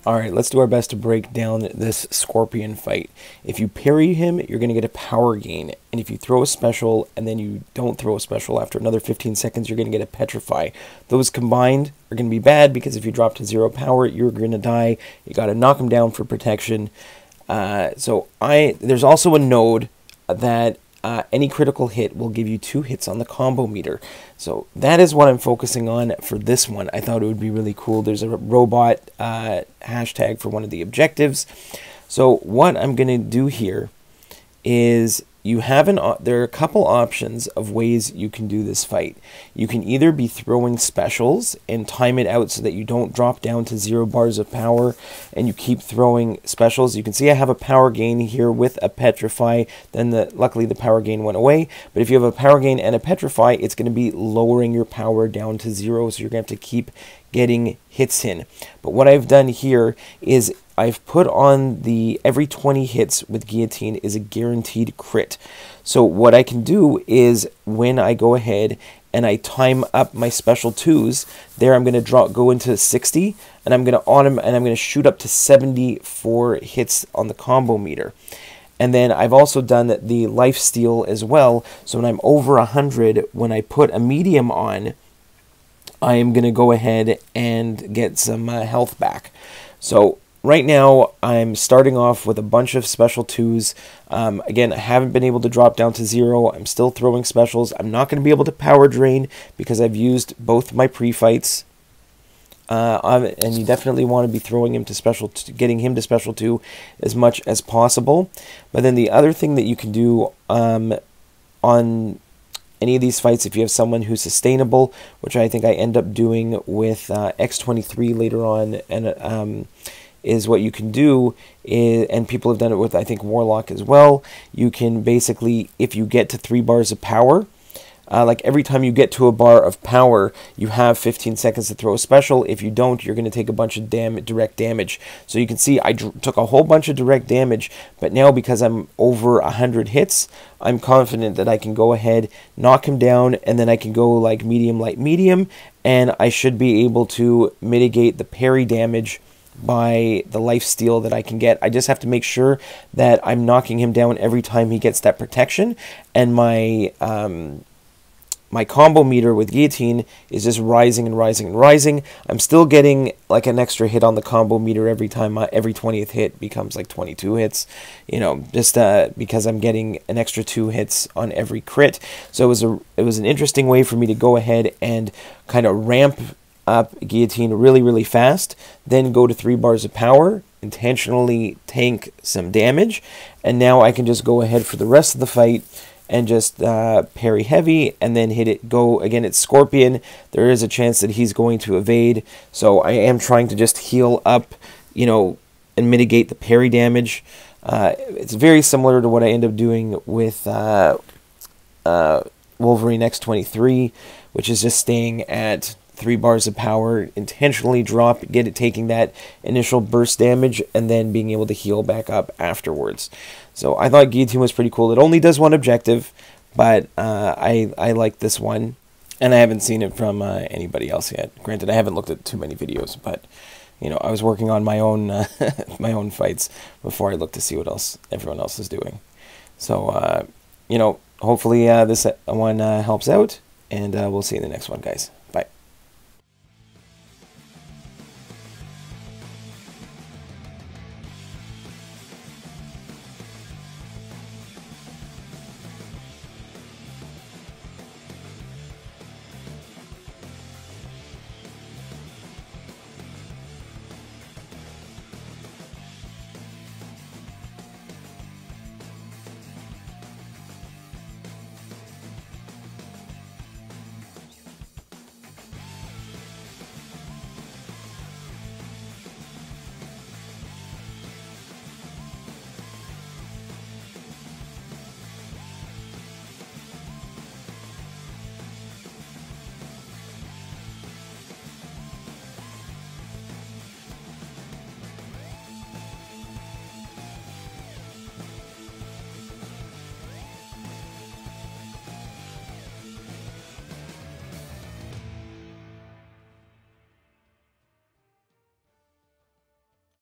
Alright, let's do our best to break down this Scorpion fight. If you parry him, you're going to get a power gain. And if you throw a special and then you don't throw a special after another 15 seconds, you're going to get a Petrify. Those combined are going to be bad because if you drop to 0 power, you're going to die. You got to knock him down for protection. There's also a node that any critical hit will give you 2 hits on the combo meter. So that is what I'm focusing on for this one. I thought it would be really cool. There's a robot hashtag for one of the objectives. So what I'm going to do here is there are a couple options of ways you can do this fight. You can either be throwing specials and time it out so that you don't drop down to 0 bars of power and you keep throwing specials. You can see I have a power gain here with a Petrify. Then luckily the power gain went away. But if you have a power gain and a Petrify, it's going to be lowering your power down to 0. So you're going to have to keep getting hits in. But what I've done here is I've put on every 20 hits with Guillotine is a guaranteed crit. So what I can do is when I go ahead and I time up my special 2s, there I'm going to go into 60 and I'm going to shoot up to 74 hits on the combo meter. And then I've also done the life steal as well. So when I'm over 100, when I put a medium on, I am going to go ahead and get some health back. So right now, I'm starting off with a bunch of special 2s. Again, I haven't been able to drop down to 0. I'm still throwing specials. I'm not going to be able to power drain because I've used both my pre-fights. And you definitely want to be throwing him to getting him to special 2 as much as possible. But then the other thing that you can do on any of these fights, if you have someone who's sustainable, which I think I end up doing with X23 later on, and is what you can do is, and people have done it with, I think, Warlock as well. You can basically, if you get to 3 bars of power, like every time you get to a bar of power, you have 15 seconds to throw a special. If you don't, you're going to take a bunch of direct damage. So you can see I took a whole bunch of direct damage, but now because I'm over 100 hits, I'm confident that I can go ahead, knock him down, and then I can go like medium, light, medium, and I should be able to mitigate the parry damage by the life steal that I can get. I just have to make sure that I'm knocking him down every time he gets that protection, and my combo meter with Guillotine is just rising and rising and rising. I'm still getting like an extra hit on the combo meter every time. Every 20th hit becomes like 22 hits, you know, just because I'm getting an extra 2 hits on every crit. So it was an interesting way for me to go ahead and kind of ramp up Guillotine really, really fast, then go to 3 bars of power, intentionally tank some damage, and now I can just go ahead for the rest of the fight and just parry heavy and then hit it. Go again, it's Scorpion. There is a chance that he's going to evade, so I am trying to just heal up, you know, and mitigate the parry damage. It's very similar to what I end up doing with Wolverine X23, which is just staying at 3 bars of power, intentionally taking that initial burst damage, and then being able to heal back up afterwards. So I thought Guillotine was pretty cool. It only does one objective, but I like this one, and I haven't seen it from anybody else yet. Granted, I haven't looked at too many videos, but you know, I was working on my own my own fights before I looked to see what else everyone else is doing. So you know, hopefully this one helps out, and we'll see you in the next one, guys.